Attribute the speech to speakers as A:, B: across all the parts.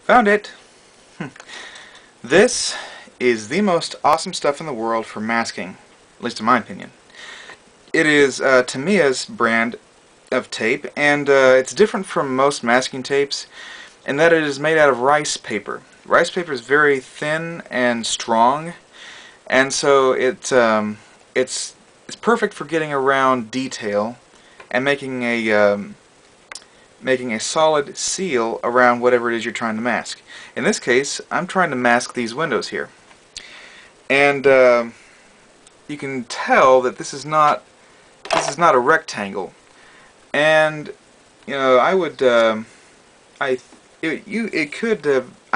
A: Found it! This is the most awesome stuff in the world for masking, at least in my opinion. It is Tamiya's brand of tape, and it's different from most masking tapes in that it is made out of rice paper. Rice paper is very thin and strong, and so it's perfect for getting around detail and making a solid seal around whatever it is you're trying to mask. In this case, I'm trying to mask these windows here, and you can tell that this is not a rectangle. And you know, I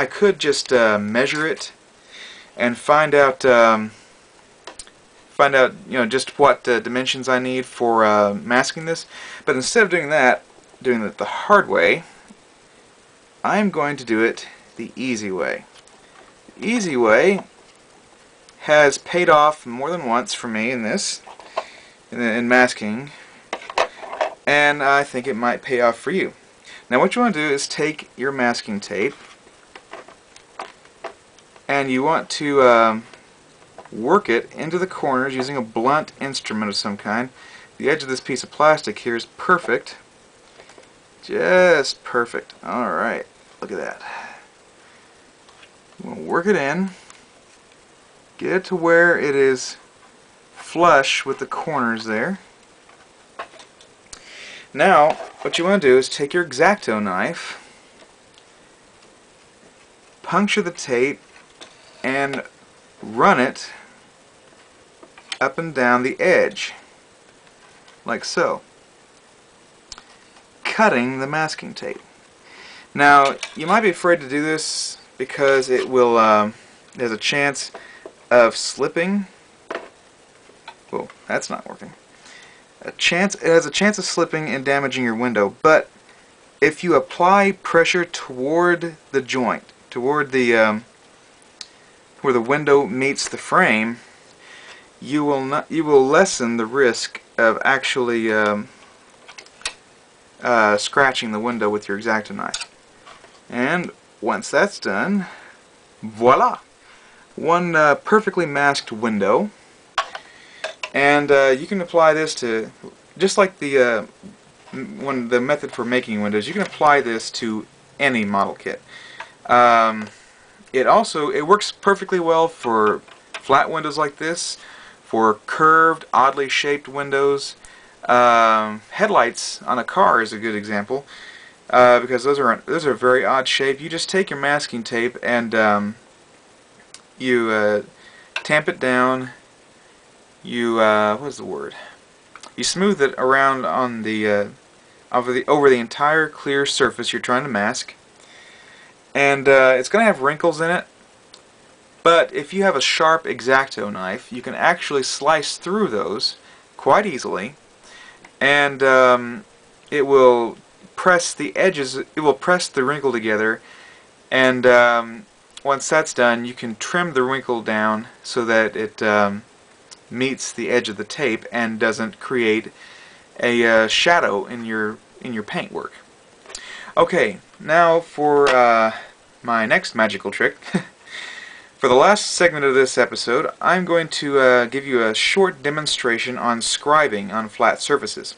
A: could just measure it and find out just what dimensions I need for masking this. But instead of doing it the hard way, I'm going to do it the easy way. The easy way has paid off more than once for me in masking, and I think it might pay off for you. Now what you want to do is take your masking tape and you want to work it into the corners using a blunt instrument of some kind. The edge of this piece of plastic here is perfect. Just perfect. Alright, look at that. We'll work it in, get it to where it is flush with the corners there. Now, what you want to do is take your X-Acto knife, puncture the tape, and run it up and down the edge, like so, cutting the masking tape. Now, you might be afraid to do this because it will, there's a chance of slipping. Whoa, that's not working. It has a chance of slipping and damaging your window, but if you apply pressure toward the joint, toward the where the window meets the frame, you will lessen the risk of actually scratching the window with your X-Acto knife. And once that's done, voila! One perfectly masked window. And you can apply this to, just like the method for making windows, you can apply this to any model kit. It works perfectly well for flat windows like this, for curved, oddly shaped windows. Headlights on a car is a good example, because those are very odd shape. You just take your masking tape and you tamp it down. You what is the word? You smooth it around on the over the entire clear surface you're trying to mask, and it's going to have wrinkles in it. But if you have a sharp X-Acto knife, you can actually slice through those quite easily, and it will press the edges. It will press the wrinkle together, and once that's done, you can trim the wrinkle down so that it meets the edge of the tape and doesn't create a shadow in your paintwork. Okay, now for my next magical trick. For the last segment of this episode, I'm going to give you a short demonstration on scribing on flat surfaces.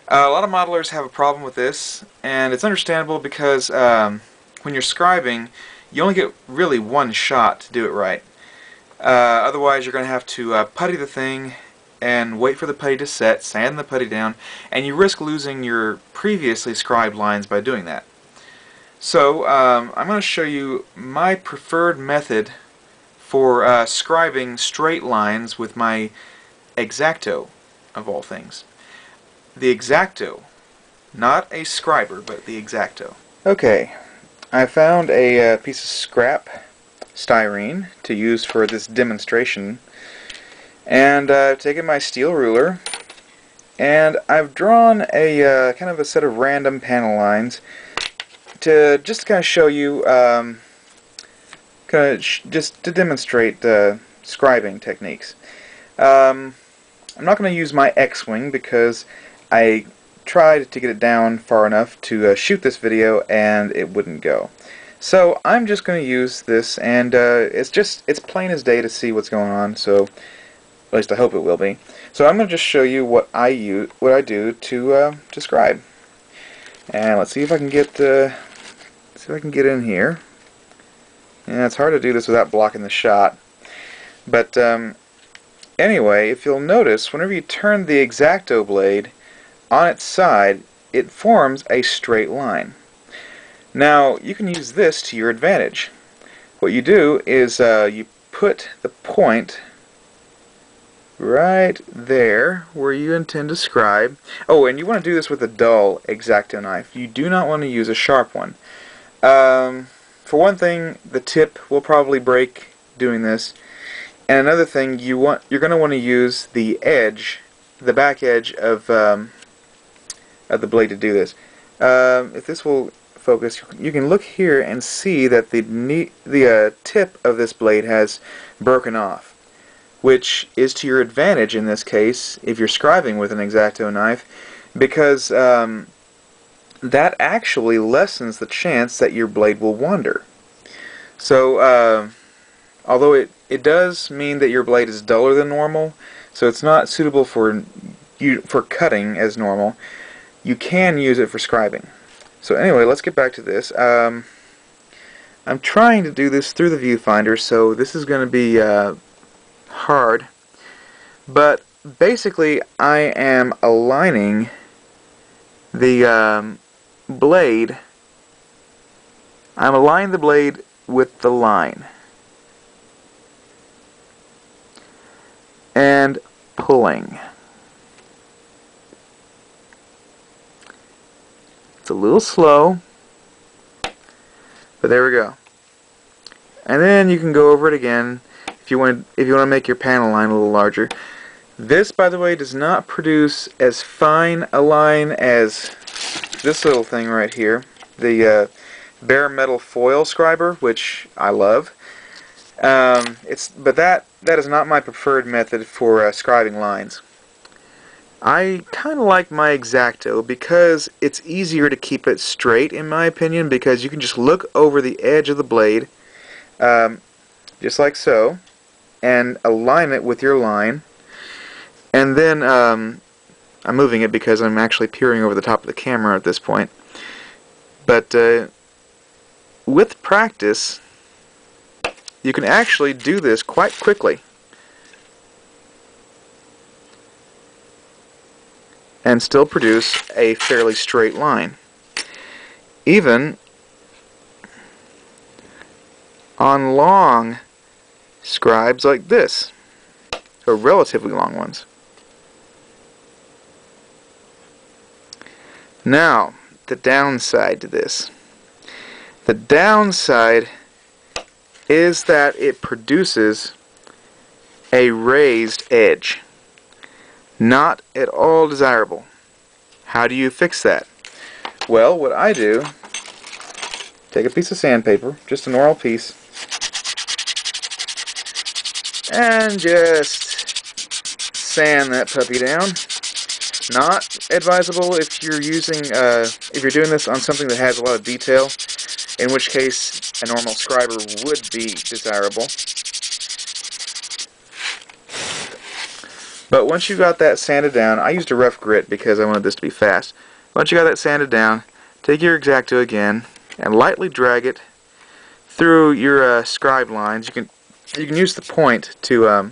A: A lot of modelers have a problem with this, and it's understandable because when you're scribing, you only get really one shot to do it right. Otherwise, you're going to have to putty the thing and wait for the putty to set, sand the putty down, and you risk losing your previously scribed lines by doing that. So, I'm going to show you my preferred method for scribing straight lines with my X-Acto, of all things. The X-Acto, not a scriber, but the X-Acto. Okay, I found a piece of scrap styrene to use for this demonstration, and I've taken my steel ruler and I've drawn a kind of a set of random panel lines to just kind of show you just to demonstrate scribing techniques. I'm not going to use my X-Wing because I tried to get it down far enough to shoot this video and it wouldn't go. So I'm just going to use this, and it's plain as day to see what's going on. So at least I hope it will be. So I'm going to just show you what I do to scribe. And let's see if I can get in here. Yeah, it's hard to do this without blocking the shot. But anyway, if you'll notice, whenever you turn the X-Acto blade on its side, it forms a straight line. Now, you can use this to your advantage. What you do is you put the point right there where you intend to scribe. Oh, and you want to do this with a dull X-Acto knife. You do not want to use a sharp one. For one thing, the tip will probably break doing this. And another thing, you're going to want to use the edge, the back edge of the blade to do this. If this will focus, you can look here and see that the tip of this blade has broken off, which is to your advantage in this case if you're scribing with an X-Acto knife, because that actually lessens the chance that your blade will wander. So although it does mean that your blade is duller than normal, so it's not suitable for cutting as normal, you can use it for scribing. So anyway, let's get back to this. I'm trying to do this through the viewfinder, so this is going to be hard. But basically, I am aligning the blade. I'm aligning the blade with the line and pulling. It's a little slow, but there we go. And then you can go over it again if you want to make your panel line a little larger. This, by the way, does not produce as fine a line as this little thing right here, the bare metal foil scriber, which I love. But that is not my preferred method for scribing lines. I kind of like my X-Acto because it's easier to keep it straight, in my opinion, because you can just look over the edge of the blade, just like so, and align it with your line. And then I'm moving it because I'm actually peering over the top of the camera at this point. But with practice, you can actually do this quite quickly and still produce a fairly straight line, even on long scribes like this, or relatively long ones. Now, the downside to this. The downside is that it produces a raised edge. Not at all desirable. How do you fix that? Well, what I do, take a piece of sandpaper, just a normal piece, and just sand that puppy down. Not advisable if you're doing this on something that has a lot of detail, in which case a normal scriber would be desirable. But once you got that sanded down, I used a rough grit because I wanted this to be fast. Once you got that sanded down, take your X-Acto again and lightly drag it through your scribe lines. You can use the point to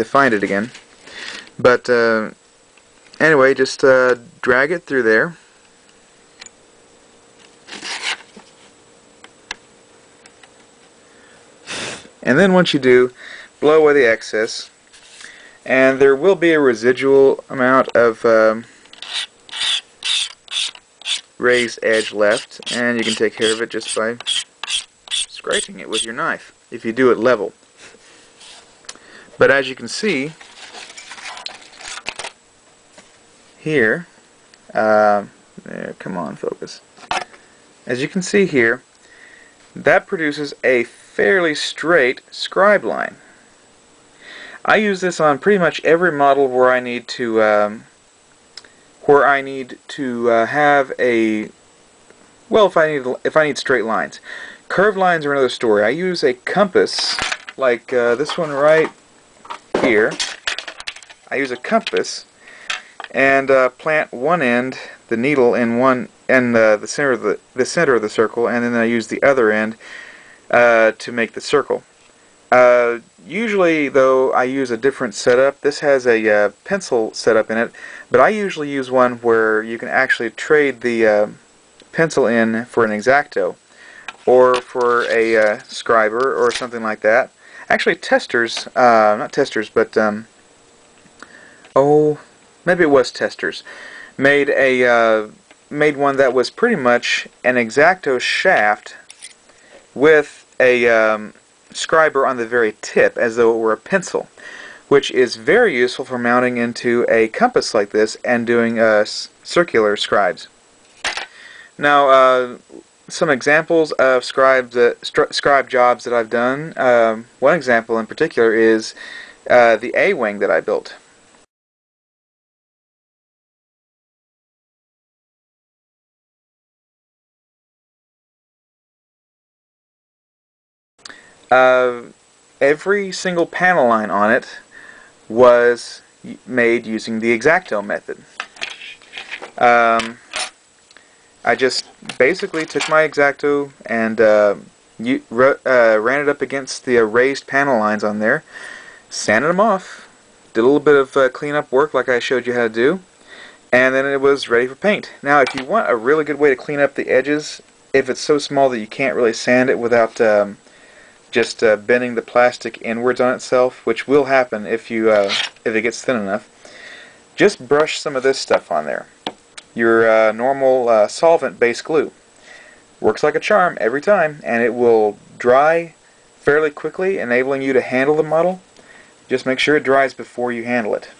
A: find it again. But anyway, just drag it through there. And then once you do, blow away the excess, and there will be a residual amount of raised edge left, and you can take care of it just by scraping it with your knife if you do it level. But as you can see here, there, come on, focus. As you can see here, that produces a fairly straight scribe line. I use this on pretty much every model where I need to have a well, if I need straight lines. Curved lines are another story. I use a compass, like this one right here. I use a compass and plant one end, the needle, in the center of the circle, and then I use the other end to make the circle. Usually, though, I use a different setup. This has a pencil setup in it, but I usually use one where you can actually trade the pencil in for an X-Acto, or for a scriber, or something like that. Actually, Testors, not Testors, but oh, maybe it was Testors, made one that was pretty much an X-Acto shaft with a scriber on the very tip, as though it were a pencil, which is very useful for mounting into a compass like this and doing circular scribes. Now, some examples of scribe jobs that I've done. One example in particular is the A-wing that I built. Every single panel line on it was made using the X-Acto method. I just basically took my X-Acto and ran it up against the raised panel lines on there, sanded them off, did a little bit of cleanup work like I showed you how to do, and then it was ready for paint. Now, if you want a really good way to clean up the edges, if it's so small that you can't really sand it without just bending the plastic inwards on itself, which will happen if it gets thin enough, just brush some of this stuff on there. Your normal solvent-based glue. Works like a charm every time, and it will dry fairly quickly, enabling you to handle the model. Just make sure it dries before you handle it.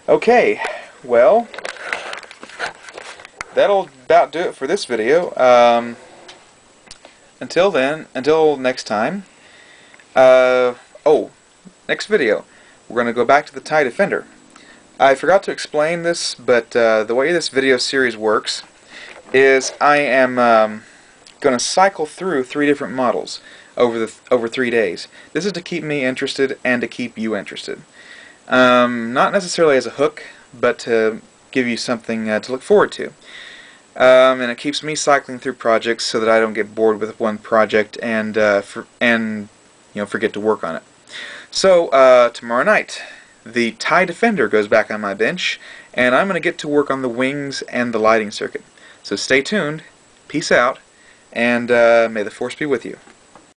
A: Okay, well, that'll about do it for this video. Until next time. Next video, we're going to go back to the TIE Defender. I forgot to explain this, but the way this video series works is I am going to cycle through 3 different models over 3 days. This is to keep me interested and to keep you interested. Not necessarily as a hook, but to give you something to look forward to. And it keeps me cycling through projects so that I don't get bored with one project and forget to work on it. So tomorrow night, the TIE Defender goes back on my bench, and I'm going to get to work on the wings and the lighting circuit. So stay tuned, peace out, and may the Force be with you.